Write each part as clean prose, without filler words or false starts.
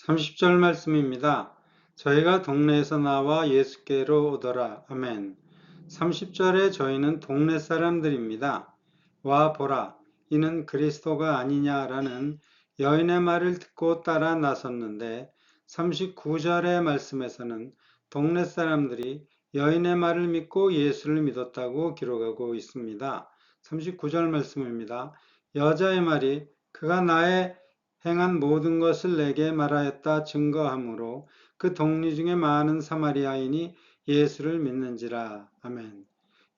30절 말씀입니다. 저희가 동네에서 나와 예수께로 오더라. 아멘. 30절에 저희는 동네 사람들입니다. 와 보라, 이는 그리스도가 아니냐라는 여인의 말을 듣고 따라 나섰는데 39절의 말씀에서는 동네 사람들이 여인의 말을 믿고 예수를 믿었다고 기록하고 있습니다. 39절 말씀입니다. 여자의 말이 그가 나의 행한 모든 것을 내게 말하였다 증거하므로 그 동리 중에 많은 사마리아인이 예수를 믿는지라. 아멘.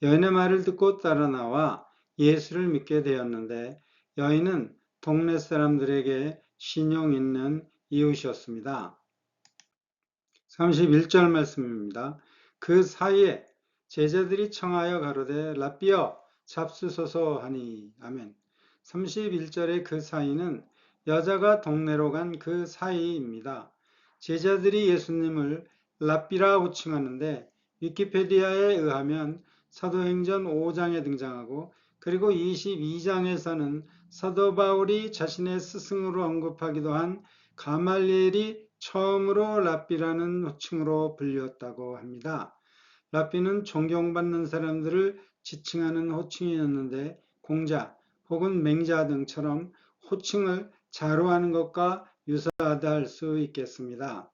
여인의 말을 듣고 따라 나와 예수를 믿게 되었는데 여인은 동네 사람들에게 신용 있는 이웃이었습니다. 31절 말씀입니다. 그 사이에 제자들이 청하여 가로되 랍비여 잡수소서 하니. 아멘. 31절의 그 사이는 여자가 동네로 간 그 사이입니다. 제자들이 예수님을 랍비라 호칭하는데 위키페디아에 의하면 사도행전 5장에 등장하고 그리고 22장에서는 사도 바울이 자신의 스승으로 언급하기도 한 가말리엘이 처음으로 랍비라는 호칭으로 불렸다고 합니다. 랍비는 존경받는 사람들을 지칭하는 호칭이었는데 공자 혹은 맹자 등처럼 호칭을 자로하는 것과 유사하다 할 수 있겠습니다.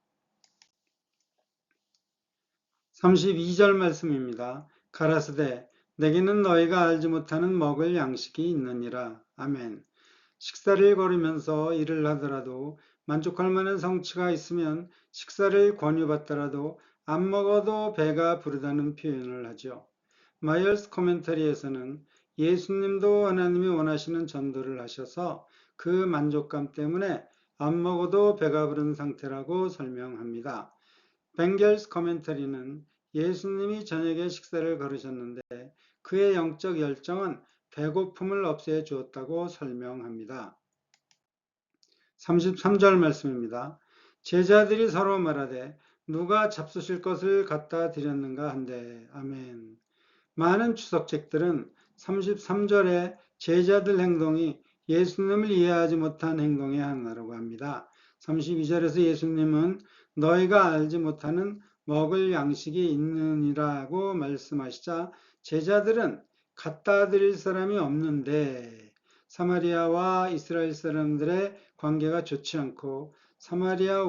32절 말씀입니다. 가라사대 내게는 너희가 알지 못하는 먹을 양식이 있느니라. 아멘. 식사를 거르면서 일을 하더라도 만족할 만한 성취가 있으면 식사를 권유받더라도 안 먹어도 배가 부르다는 표현을 하죠. 마이얼스 코멘터리에서는 예수님도 하나님이 원하시는 전도를 하셔서 그 만족감 때문에 안 먹어도 배가 부른 상태라고 설명합니다. 벵겔스 코멘터리는 예수님이 저녁에 식사를 거르셨는데 그의 영적 열정은 배고픔을 없애 주었다고 설명합니다. 33절 말씀입니다. 제자들이 서로 말하되 누가 잡수실 것을 갖다 드렸는가 한데. 아멘. 많은 추석책들은 33절에 제자들 행동이 예수님을 이해하지 못한 행동의 하나라고 합니다. 32절에서 예수님은 너희가 알지 못하는 먹을 양식이 있느니라고 말씀하시자 제자들은 갖다 드릴 사람이 없는데 사마리아와 이스라엘 사람들의 관계가 좋지 않고 사마리아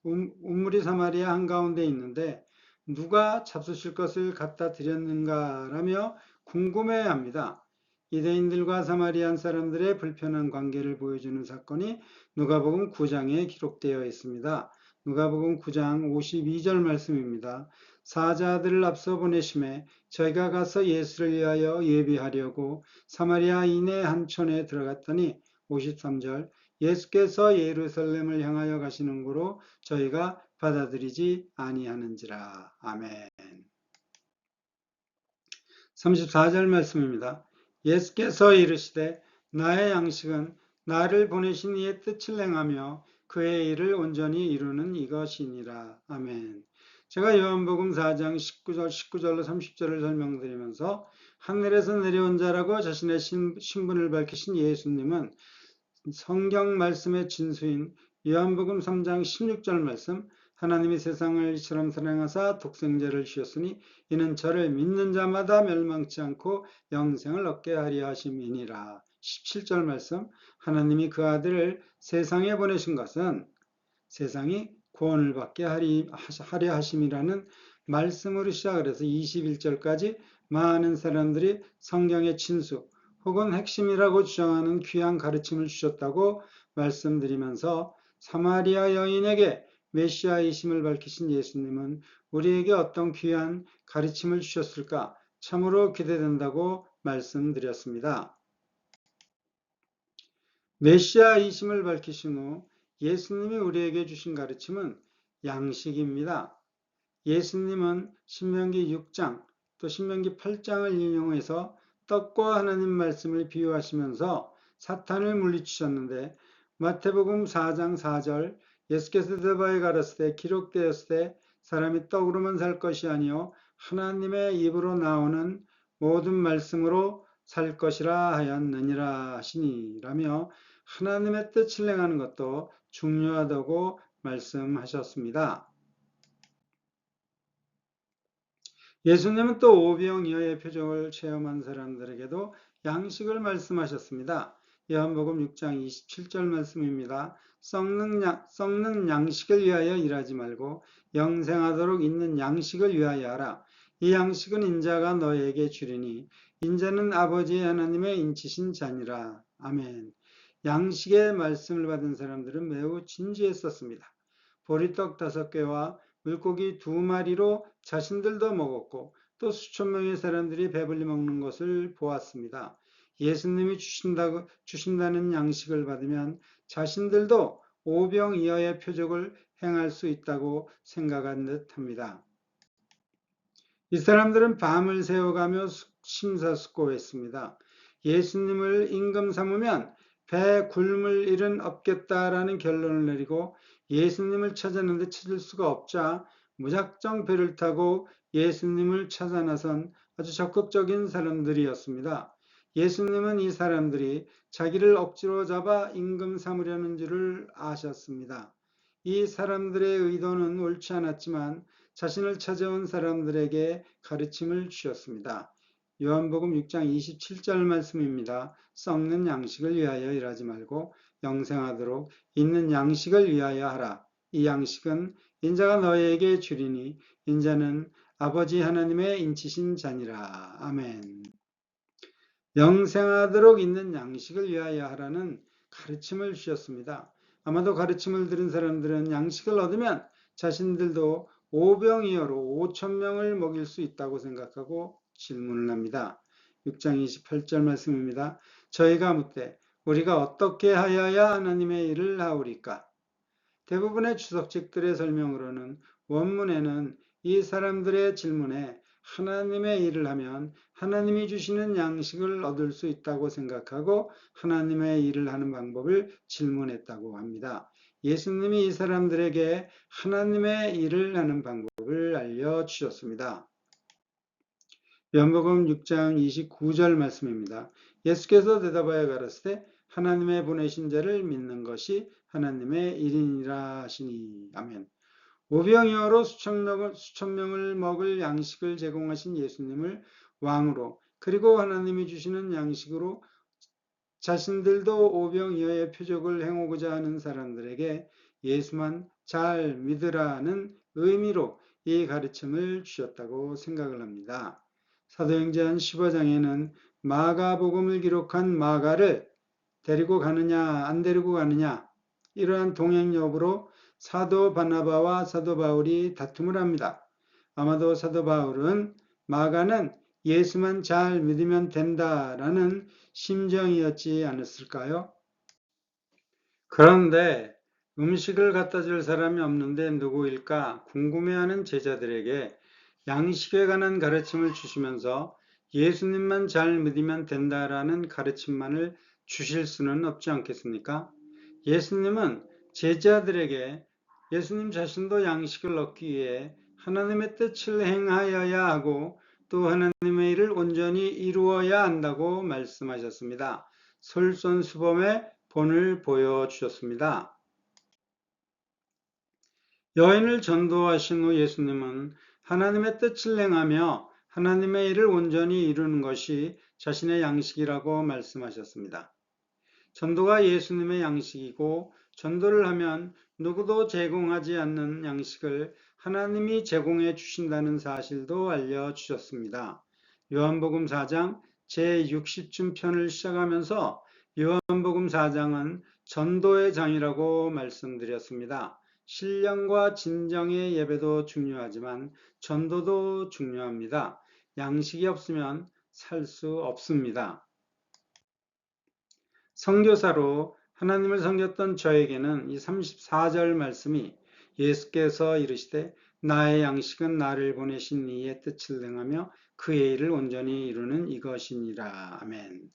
우물이 사마리아 한가운데 있는데 누가 잡수실 것을 갖다 드렸는가라며 궁금해합니다. 유대인들과 사마리안 사람들의 불편한 관계를 보여주는 사건이 누가복음 9장에 기록되어 있습니다. 누가복음 9장 52절 말씀입니다. 사자들을 앞서 보내심에 저희가 가서 예수를 위하여 예비하려고 사마리아인의 한 촌에 들어갔더니 53절 예수께서 예루살렘을 향하여 가시는 고로 저희가 받아들이지 아니하는지라. 아멘. 34절 말씀입니다. 예수께서 이르시되 나의 양식은 나를 보내신 이의 뜻을 행하며 그의 일을 온전히 이루는 이것이니라. 아멘. 제가 요한복음 4장 19절로 30절을 설명드리면서 하늘에서 내려온 자라고 자신의 신분을 밝히신 예수님은 성경 말씀의 진수인 요한복음 3장 16절 말씀 하나님이 세상을 이처럼 사랑하사 독생자를 주셨으니 이는 저를 믿는 자마다 멸망치 않고 영생을 얻게 하려 하심이니라. 17절 말씀 하나님이 그 아들을 세상에 보내신 것은 세상이 구원을 받게 하려 하심이라는 말씀으로 시작을 해서 21절까지 많은 사람들이 성경의 진수 혹은 핵심이라고 주장하는 귀한 가르침을 주셨다고 말씀드리면서 사마리아 여인에게 메시아이심을 밝히신 예수님은 우리에게 어떤 귀한 가르침을 주셨을까 참으로 기대된다고 말씀드렸습니다. 메시아이심을 밝히신 후 예수님이 우리에게 주신 가르침은 양식입니다. 예수님은 신명기 6장 또 신명기 8장을 인용해서 떡과 하나님 말씀을 비유하시면서 사탄을 물리치셨는데 마태복음 4장 4절 예수께서 대바에 가라사대 기록되었을 때 사람이 떡으로만 살 것이 아니요 하나님의 입으로 나오는 모든 말씀으로 살 것이라 하였느니라 하시니라며 하나님의 뜻을 행하는 것도 중요하다고 말씀하셨습니다. 예수님은 또 오병이어의 표적을 체험한 사람들에게도 양식을 말씀하셨습니다. 요한복음 6장 27절 말씀입니다. 썩는 양식을 위하여 일하지 말고 영생하도록 있는 양식을 위하여 하라. 이 양식은 인자가 너에게 주리니 인자는 아버지 하나님의 인치신 자니라. 아멘. 양식의 말씀을 받은 사람들은 매우 진지했었습니다. 보리떡 5개와 물고기 2마리로 자신들도 먹었고 또 수천 명의 사람들이 배불리 먹는 것을 보았습니다. 예수님이 주신다는 양식을 받으면 자신들도 오병이어의 표적을 행할 수 있다고 생각한 듯합니다. 이 사람들은 밤을 새워가며 심사숙고했습니다. 예수님을 임금 삼으면 배 굶을 일은 없겠다라는 결론을 내리고 예수님을 찾았는데 찾을 수가 없자 무작정 배를 타고 예수님을 찾아 나선 아주 적극적인 사람들이었습니다. 예수님은 이 사람들이 자기를 억지로 잡아 임금 삼으려는 줄을 아셨습니다. 이 사람들의 의도는 옳지 않았지만 자신을 찾아온 사람들에게 가르침을 주셨습니다. 요한복음 6장 27절 말씀입니다. 썩는 양식을 위하여 일하지 말고 영생하도록 있는 양식을 위하여 하라. 이 양식은 인자가 너희에게 주리니 인자는 아버지 하나님의 인치신 자니라. 아멘. 영생하도록 있는 양식을 위하여 하라는 가르침을 주셨습니다. 아마도 가르침을 들은 사람들은 양식을 얻으면 자신들도 오병이어로 5,000명을 먹일 수 있다고 생각하고 질문을 합니다. 6장 28절 말씀입니다. 저희가 묻되 우리가 어떻게 하여야 하나님의 일을 하오리까? 대부분의 주석책들의 설명으로는 원문에는 이 사람들의 질문에 하나님의 일을 하면 하나님이 주시는 양식을 얻을 수 있다고 생각하고 하나님의 일을 하는 방법을 질문했다고 합니다. 예수님이 이 사람들에게 하나님의 일을 하는 방법을 알려주셨습니다. 요한복음 6장 29절 말씀입니다. 예수께서 대답하여 가라사대 하나님의 보내신 자를 믿는 것이 하나님의 일이니라 하시니. 아멘. 오병이어로 수천 명을 먹을 양식을 제공하신 예수님을 왕으로 그리고 하나님이 주시는 양식으로 자신들도 오병이어의 표적을 행하고자 하는 사람들에게 예수만 잘 믿으라는 의미로 이 가르침을 주셨다고 생각을 합니다. 사도행전 15장에는 마가복음을 기록한 마가를 데리고 가느냐 안 데리고 가느냐 이러한 동행 여부로 사도 바나바와 사도 바울이 다툼을 합니다. 아마도 사도 바울은 마가는 예수만 잘 믿으면 된다라는 심정이었지 않았을까요? 그런데 음식을 갖다 줄 사람이 없는데 누구일까 궁금해하는 제자들에게 양식에 관한 가르침을 주시면서 예수님만 잘 믿으면 된다라는 가르침만을 주실 수는 없지 않겠습니까? 예수님은 제자들에게 예수님 자신도 양식을 얻기 위해 하나님의 뜻을 행하여야 하고 또 하나님의 일을 온전히 이루어야 한다고 말씀하셨습니다. 솔선수범의 본을 보여주셨습니다. 여인을 전도하신 후 예수님은 하나님의 뜻을 행하며 하나님의 일을 온전히 이루는 것이 자신의 양식이라고 말씀하셨습니다. 전도가 예수님의 양식이고 전도를 하면 누구도 제공하지 않는 양식을 하나님이 제공해 주신다는 사실도 알려주셨습니다. 요한복음 4장 제60쯤 편을 시작하면서 요한복음 4장은 전도의 장이라고 말씀드렸습니다. 신령과 진정의 예배도 중요하지만 전도도 중요합니다. 양식이 없으면 살 수 없습니다. 선교사로 하나님을 섬겼던 저에게는 이 34절 말씀이 예수께서 이르시되 나의 양식은 나를 보내신 이의 뜻을 행하며 그의 일을 온전히 이루는 이것이니라. 아멘.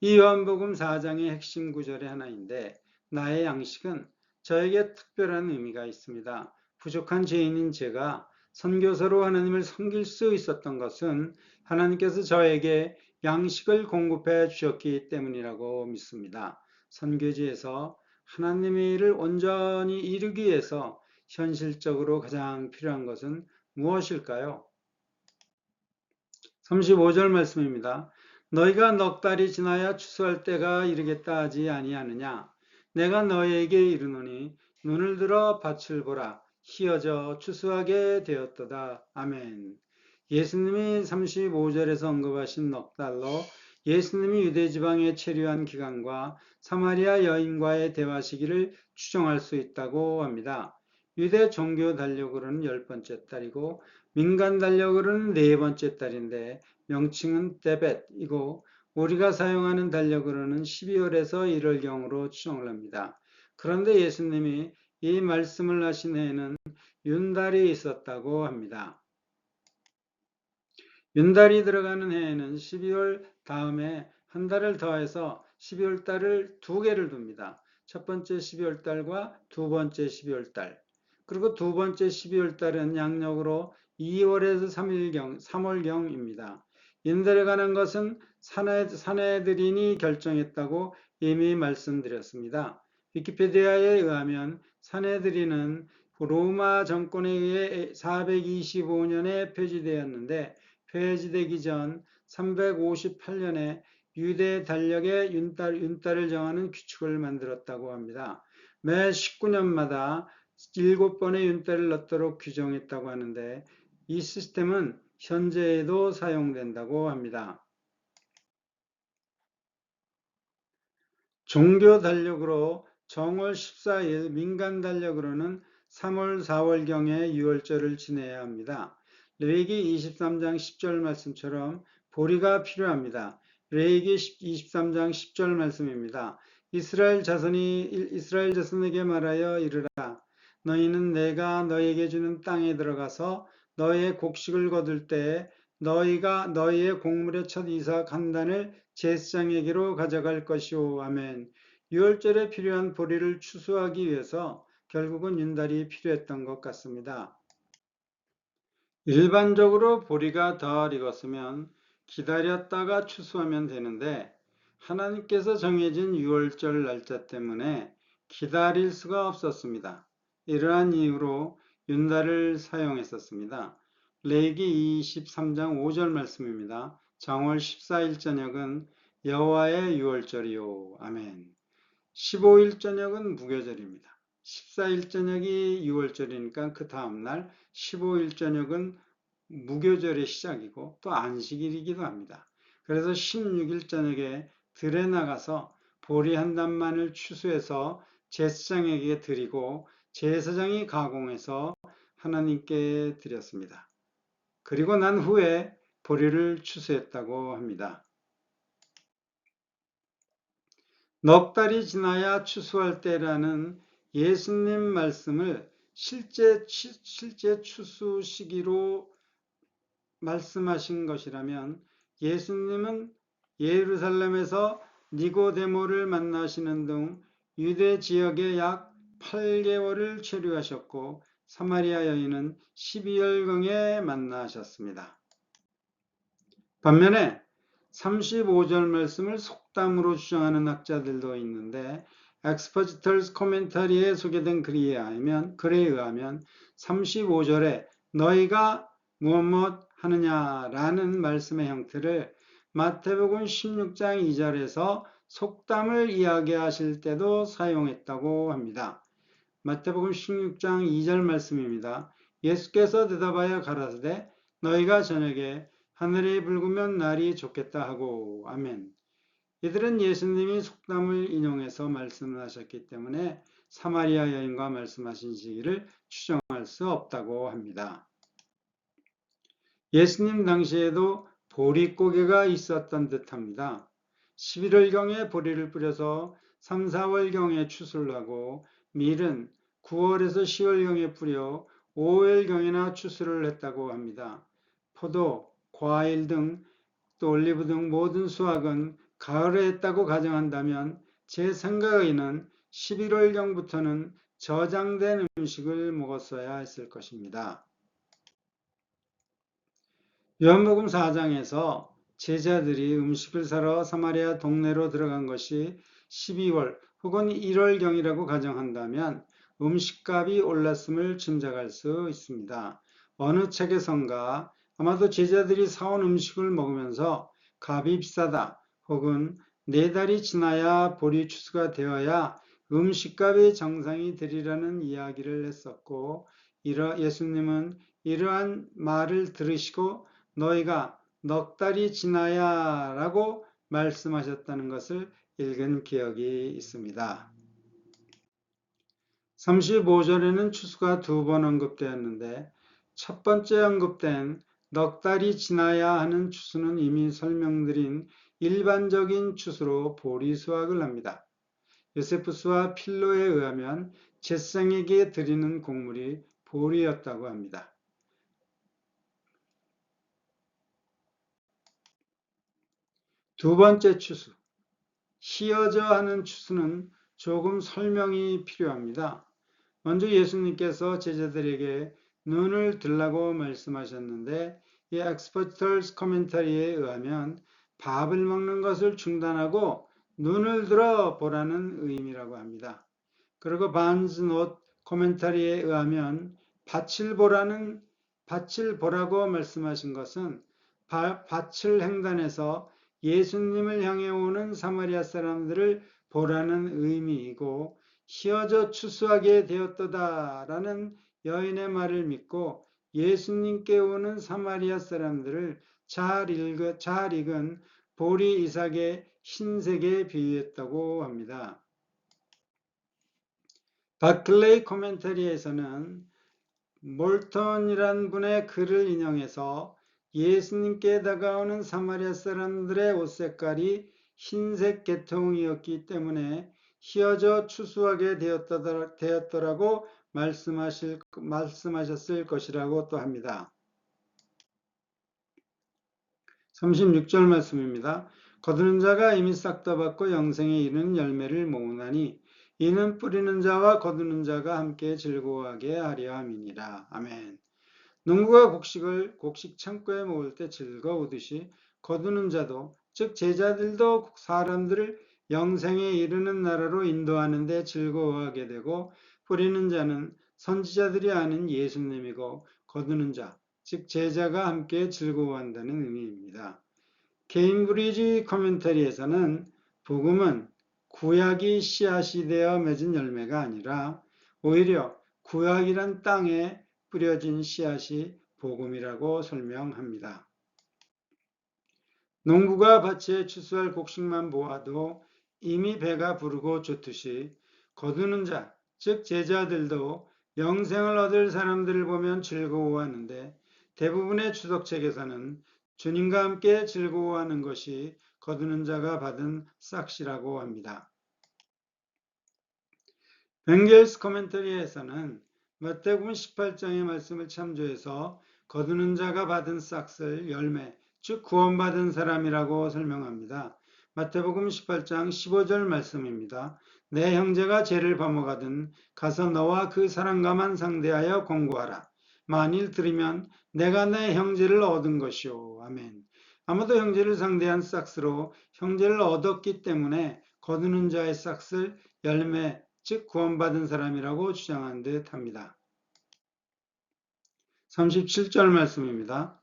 이 요한복음 4장의 핵심 구절의 하나인데 나의 양식은 저에게 특별한 의미가 있습니다. 부족한 죄인인 제가 선교사로 하나님을 섬길 수 있었던 것은 하나님께서 저에게 양식을 공급해 주셨기 때문이라고 믿습니다. 선교지에서 하나님의 일을 온전히 이루기 위해서 현실적으로 가장 필요한 것은 무엇일까요? 35절 말씀입니다. 너희가 넉 달이 지나야 추수할 때가 이르겠다 하지 아니하느냐? 내가 너희에게 이르노니 눈을 들어 밭을 보라. 희어져 추수하게 되었도다. 아멘. 예수님이 35절에서 언급하신 넉 달로 예수님이 유대 지방에 체류한 기간과 사마리아 여인과의 대화 시기를 추정할 수 있다고 합니다. 유대 종교 달력으로는 10번째 달이고 민간 달력으로는 4번째 달인데 명칭은 데벳이고 우리가 사용하는 달력으로는 12월에서 1월경으로 추정을 합니다. 그런데 예수님이 이 말씀을 하신 해에는 윤달이 있었다고 합니다. 윤달이 들어가는 해에는 12월 다음에 한 달을 더해서 12월 달을 2개를 둡니다. 첫 번째 12월 달과 두 번째 12월 달. 그리고 두 번째 12월 달은 양력으로 2월에서 3월경입니다. 윤달에 관한 것은 사내들인이 결정했다고 이미 말씀드렸습니다. 위키피디아에 의하면 사내들인은 로마 정권에 의해 425년에 폐지되었는데 폐지되기 전 358년에 유대 달력의 윤달을 정하는 규칙을 만들었다고 합니다. 매 19년마다 7번의 윤달을 넣도록 규정했다고 하는데 이 시스템은 현재에도 사용된다고 합니다. 종교 달력으로 정월 14일, 민간 달력으로는 3월, 4월경에 유월절을 지내야 합니다. 레위기 23장 10절 말씀처럼 보리가 필요합니다. 레위기 23장 10절 말씀입니다. 이스라엘 자손에게 말하여 이르라. 너희는 내가 너희에게 주는 땅에 들어가서 너희의 곡식을 거둘 때에 너희가 너희의 곡물의 첫 이삭 한 단을 제사장에게로 가져갈 것이오. 아멘. 유월절에 필요한 보리를 추수하기 위해서 결국은 윤달이 필요했던 것 같습니다. 일반적으로 보리가 덜 익었으면 기다렸다가 추수하면 되는데 하나님께서 정해진 유월절 날짜 때문에 기다릴 수가 없었습니다. 이러한 이유로 윤달을 사용했었습니다. 레위기 23장 5절 말씀입니다. 정월 14일 저녁은 여호와의 유월절이요. 아멘. 15일 저녁은 무교절입니다. 14일 저녁이 6월절이니까 그 다음날 15일 저녁은 무교절의 시작이고 또 안식일이기도 합니다. 그래서 16일 저녁에 들에 나가서 보리 한 단만을 추수해서 제사장에게 드리고 제사장이 가공해서 하나님께 드렸습니다. 그리고 난 후에 보리를 추수했다고 합니다. 넉 달이 지나야 추수할 때라는 예수님 말씀을 실제 추수 시기로 말씀하신 것이라면 예수님은 예루살렘에서 니고데모를 만나시는 등 유대 지역에 약 8개월을 체류하셨고 사마리아 여인은 12월경에 만나셨습니다. 반면에 35절 말씀을 속담으로 주장하는 학자들도 있는데 엑스포지터스 코멘터리에 소개된 글에 의하면 35절에 너희가 무엇 하느냐라는 말씀의 형태를 마태복음 16장 2절에서 속담을 이야기하실 때도 사용했다고 합니다. 마태복음 16장 2절 말씀입니다. 예수께서 대답하여 가라사대 너희가 저녁에 하늘이 붉으면 날이 좋겠다 하고 아멘. 이들은 예수님이 속담을 인용해서 말씀을 하셨기 때문에 사마리아 여인과 말씀하신 시기를 추정할 수 없다고 합니다. 예수님 당시에도 보릿고개가 있었던 듯합니다. 11월경에 보리를 뿌려서 3, 4월경에 추수를 하고 밀은 9월에서 10월경에 뿌려 5월경에나 추수를 했다고 합니다. 포도, 과일 등 또 올리브 등 모든 수확은 가을에 했다고 가정한다면 제 생각에는 11월경부터는 저장된 음식을 먹었어야 했을 것입니다. 요한복음 4장에서 제자들이 음식을 사러 사마리아 동네로 들어간 것이 12월 혹은 1월경이라고 가정한다면 음식값이 올랐음을 짐작할 수 있습니다. 어느 책에선가 아마도 제자들이 사온 음식을 먹으면서 값이 비싸다 혹은 4달이 지나야 보리 추수가 되어야 음식값의 정상이 되리라는 이야기를 했었고, 예수님은 이러한 말을 들으시고 너희가 넉 달이 지나야 라고 말씀하셨다는 것을 읽은 기억이 있습니다. 35절에는 추수가 2번 언급되었는데 첫 번째 언급된 넉 달이 지나야 하는 추수는 이미 설명드린 일반적인 추수로 보리 수확을 합니다. 요세푸스와 필로에 의하면 제사장에게 드리는 곡물이 보리였다고 합니다. 두 번째 추수, 희어져 하는 추수는 조금 설명이 필요합니다. 먼저 예수님께서 제자들에게 눈을 들라고 말씀하셨는데 이 엑스퍼터스 코멘터리에 의하면 밥을 먹는 것을 중단하고 눈을 들어 보라는 의미라고 합니다. 그리고 반즈 노트 코멘터리에 의하면 밭을 보라고 말씀하신 것은 밭을 횡단해서 예수님을 향해 오는 사마리아 사람들을 보라는 의미이고, 희어져 추수하게 되었도다라는 여인의 말을 믿고 예수님께 오는 사마리아 사람들을 잘 익은 보리 이삭의 흰색에 비유했다고 합니다. 바클레이 코멘터리에서는 몰턴이란 분의 글을 인용해서 예수님께 다가오는 사마리아 사람들의 옷 색깔이 흰색 계통이었기 때문에 희어져 추수하게 되었더라고 말씀하셨을 것이라고 또 합니다. 36절 말씀입니다. 거두는 자가 이미 싹 다 받고 영생에 이르는 열매를 모으나니 이는 뿌리는 자와 거두는 자가 함께 즐거워하게 하려 함이니라. 아멘. 농부가 곡식 창고에 모을 때 즐거우듯이 거두는 자도, 즉 제자들도 사람들을 영생에 이르는 나라로 인도하는 데 즐거워하게 되고, 뿌리는 자는 선지자들이 아는 예수님이고 거두는 자, 즉 제자가 함께 즐거워한다는 의미입니다. 케임브리지 코멘터리에서는 복음은 구약이 씨앗이 되어 맺은 열매가 아니라 오히려 구약이란 땅에 뿌려진 씨앗이 복음이라고 설명합니다. 농부가 밭에 추수할 곡식만 보아도 이미 배가 부르고 좋듯이 거두는 자, 즉 제자들도 영생을 얻을 사람들을 보면 즐거워하는데, 대부분의 주석책에서는 주님과 함께 즐거워하는 것이 거두는 자가 받은 싹이라고 합니다. 벤겔스 코멘터리에서는 마태복음 18장의 말씀을 참조해서 거두는 자가 받은 싹을 열매, 즉 구원받은 사람이라고 설명합니다. 마태복음 18장 15절 말씀입니다. 내 형제가 죄를 범하거든 가서 너와 그 사람과만 상대하여 공고하라. 만일 들으면 내가 내 형제를 얻은 것이오. 아멘. 아무도 형제를 상대한 싹스로 형제를 얻었기 때문에 거두는 자의 싹을 열매, 즉 구원받은 사람이라고 주장한 듯 합니다. 37절 말씀입니다.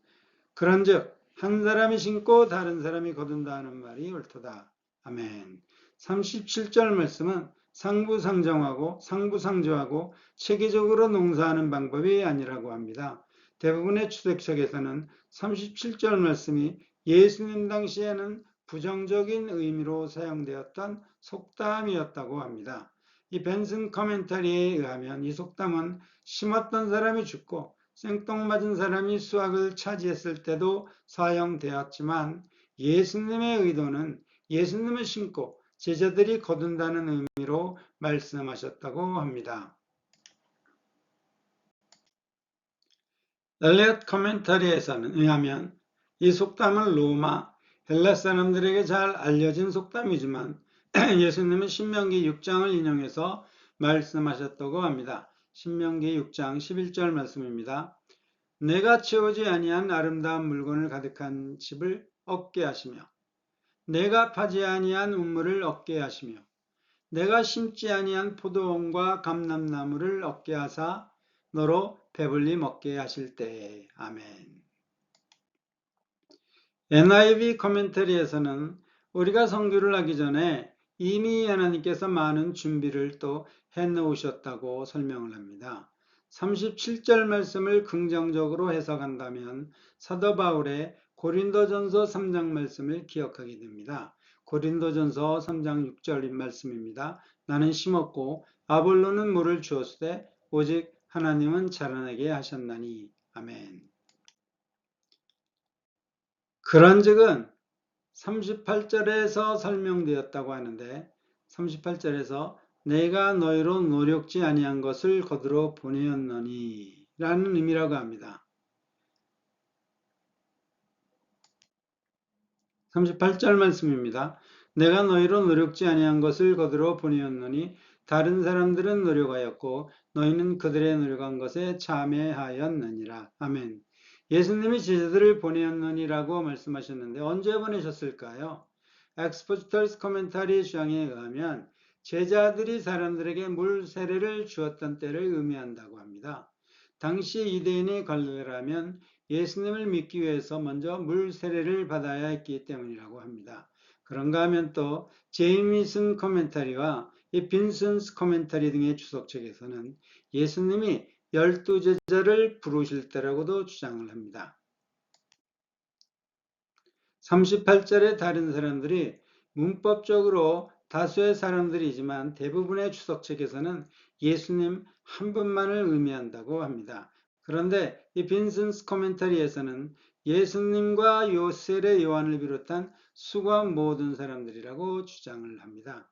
그런즉 한 사람이 심고 다른 사람이 거둔다 하는 말이 옳도다. 아멘. 37절 말씀은 상부상조하고 체계적으로 농사하는 방법이 아니라고 합니다. 대부분의 주석책에서는 37절 말씀이 예수님 당시에는 부정적인 의미로 사용되었던 속담이었다고 합니다. 이 벤슨 커멘터리에 의하면 이 속담은 심었던 사람이 죽고 생뚱맞은 사람이 수확을 차지했을 때도 사용되었지만, 예수님의 의도는 예수님을 심고 제자들이 거둔다는 의미로 말씀하셨다고 합니다. 엘리엇 커멘터리에서는 의하면 이 속담은 로마, 헬라 사람들에게 잘 알려진 속담이지만 예수님은 신명기 6장을 인용해서 말씀하셨다고 합니다. 신명기 6장 11절 말씀입니다. 내가 채우지 아니한 아름다운 물건을 가득한 집을 얻게 하시며 내가 파지 아니한 우물을 얻게 하시며 내가 심지 아니한 포도원과 감람나무를 얻게 하사 너로 배불리 먹게 하실 때에. 아멘. NIV 코멘터리에서는 우리가 선교를 하기 전에 이미 하나님께서 많은 준비를 또 해놓으셨다고 설명을 합니다. 37절 말씀을 긍정적으로 해석한다면 사도 바울의 고린도전서 3장 말씀을 기억하게 됩니다. 고린도전서 3장 6절 말씀입니다. 나는 심었고 아볼로는 물을 주었으되 오직 하나님은 자라나게 하셨나니. 아멘. 그런즉은 38절에서 설명되었다고 하는데 38절에서 내가 너희로 노력지 아니한 것을 거두러 보내었느니 라는 의미라고 합니다. 38절 말씀입니다. 내가 너희로 노력지 아니한 것을 거두러 보내었느니 다른 사람들은 노력하였고 너희는 그들의 노력한 것에 참여하였느니라. 아멘. 예수님이 제자들을 보내었느니라고 말씀하셨는데 언제 보내셨을까요? 엑스포지터스 코멘타리 주장에 의하면 제자들이 사람들에게 물 세례를 주었던 때를 의미한다고 합니다. 당시 유대인의 관례라면 예수님을 믿기 위해서 먼저 물 세례를 받아야 했기 때문이라고 합니다. 그런가 하면 또 제이미슨 코멘타리와 이 빈슨스 코멘타리 등의 주석책에서는 예수님이 12제자를 부르실 때라고도 주장을 합니다. 38절의 다른 사람들이 문법적으로 다수의 사람들이지만 대부분의 주석책에서는 예수님 한 분만을 의미한다고 합니다. 그런데 이 빈슨스 코멘터리에서는 예수님과 요셀의 요한을 비롯한 수고한 모든 사람들이라고 주장을 합니다.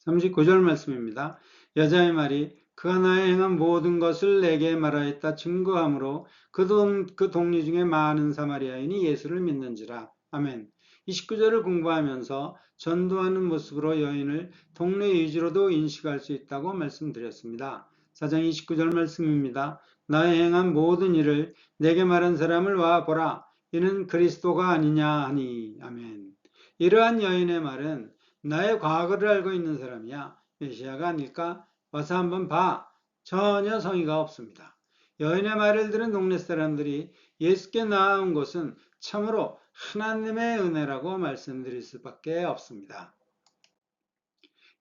39절 말씀입니다. 여자의 말이 그가 나의 행한 모든 것을 내게 말하였다 증거하므로 그 동리 중에 많은 사마리아인이 예수를 믿는지라. 아멘. 29절을 공부하면서 전도하는 모습으로 여인을 동네 위주로도 인식할 수 있다고 말씀드렸습니다. 4장 29절 말씀입니다. 나의 행한 모든 일을 내게 말한 사람을 와 보라. 이는 그리스도가 아니냐 하니. 아멘. 이러한 여인의 말은 나의 과거를 알고 있는 사람이야. 메시아가 아닐까? 와서 한번 봐. 전혀 성의가 없습니다. 여인의 말을 들은 동네 사람들이 예수께 나아온 것은 참으로 하나님의 은혜라고 말씀드릴 수밖에 없습니다.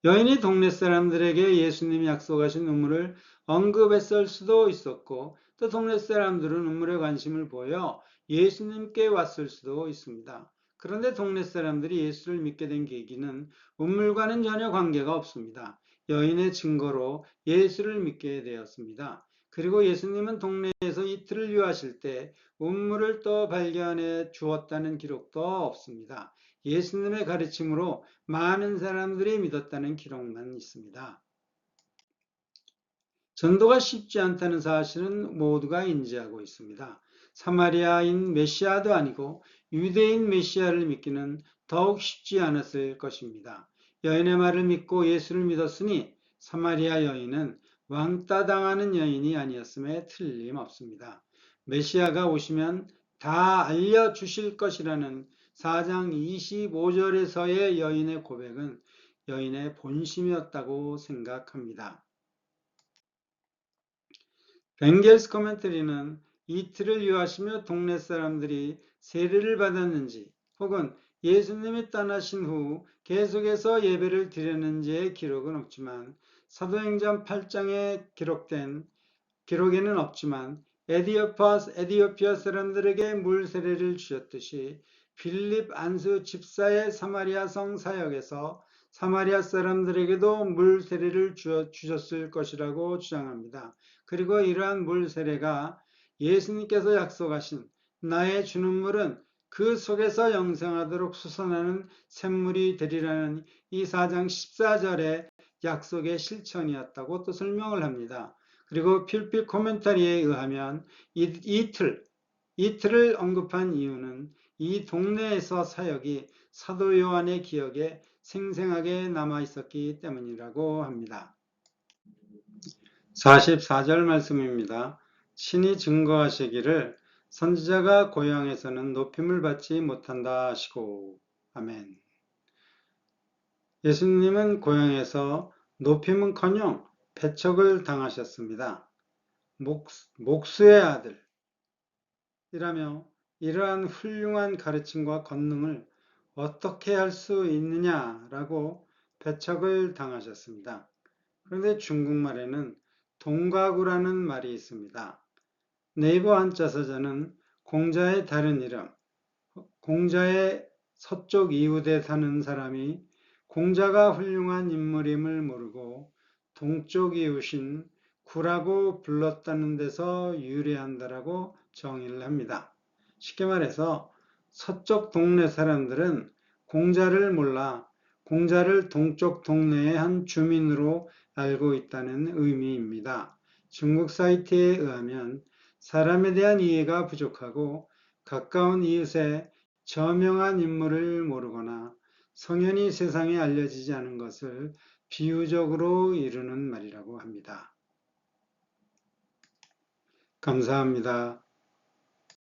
여인이 동네 사람들에게 예수님이 약속하신 우물을 언급했을 수도 있었고 또 동네 사람들은 우물에 관심을 보여 예수님께 왔을 수도 있습니다. 그런데 동네 사람들이 예수를 믿게 된 계기는 우물과는 전혀 관계가 없습니다. 여인의 증거로 예수를 믿게 되었습니다. 그리고 예수님은 동네에서 이틀을 유하실 때 우물을 또 발견해 주었다는 기록도 없습니다. 예수님의 가르침으로 많은 사람들이 믿었다는 기록만 있습니다. 전도가 쉽지 않다는 사실은 모두가 인지하고 있습니다. 사마리아인 메시아도 아니고 유대인 메시아를 믿기는 더욱 쉽지 않았을 것입니다. 여인의 말을 믿고 예수를 믿었으니 사마리아 여인은 왕따 당하는 여인이 아니었음에 틀림없습니다. 메시아가 오시면 다 알려주실 것이라는 4장 25절에서의 여인의 고백은 여인의 본심이었다고 생각합니다. 벤겔스 코멘터리는 이틀을 유하시며 동네 사람들이 세례를 받았는지 혹은 예수님이 떠나신 후 계속해서 예배를 드렸는지의 기록은 없지만 사도행전 8장에 기록에는 없지만 에디오피아 사람들에게 물 세례를 주셨듯이 빌립 안수 집사의 사마리아 성 사역에서 사마리아 사람들에게도 물 세례를 주셨을 것이라고 주장합니다. 그리고 이러한 물 세례가 예수님께서 약속하신 나의 주는 물은 그 속에서 영생하도록 솟아나는 샘물이 되리라는 이 4장 14절의 약속의 실천이었다고 또 설명을 합니다. 그리고 필립 코멘터리에 의하면 이틀을 언급한 이유는 이 동네에서 사역이 사도 요한의 기억에 생생하게 남아 있었기 때문이라고 합니다. 44절 말씀입니다. 신이 증거하시기를 선지자가 고향에서는 높임을 받지 못한다 하시고. 아멘. 예수님은 고향에서 높임은커녕 배척을 당하셨습니다. 목수의 아들이라며 이러한 훌륭한 가르침과 권능을 어떻게 할 수 있느냐라고 배척을 당하셨습니다. 그런데 중국말에는 동가구라는 말이 있습니다. 네이버 한자 서전은 공자의 다른 이름, 공자의 서쪽 이웃에 사는 사람이 공자가 훌륭한 인물임을 모르고 동쪽 이웃인 구라고 불렀다는 데서 유래한다라고 정의를 합니다. 쉽게 말해서 서쪽 동네 사람들은 공자를 몰라 공자를 동쪽 동네의 한 주민으로 알고 있다는 의미입니다. 중국 사이트에 의하면 사람에 대한 이해가 부족하고 가까운 이웃의 저명한 인물을 모르거나 성현이 세상에 알려지지 않은 것을 비유적으로 이루는 말이라고 합니다. 감사합니다.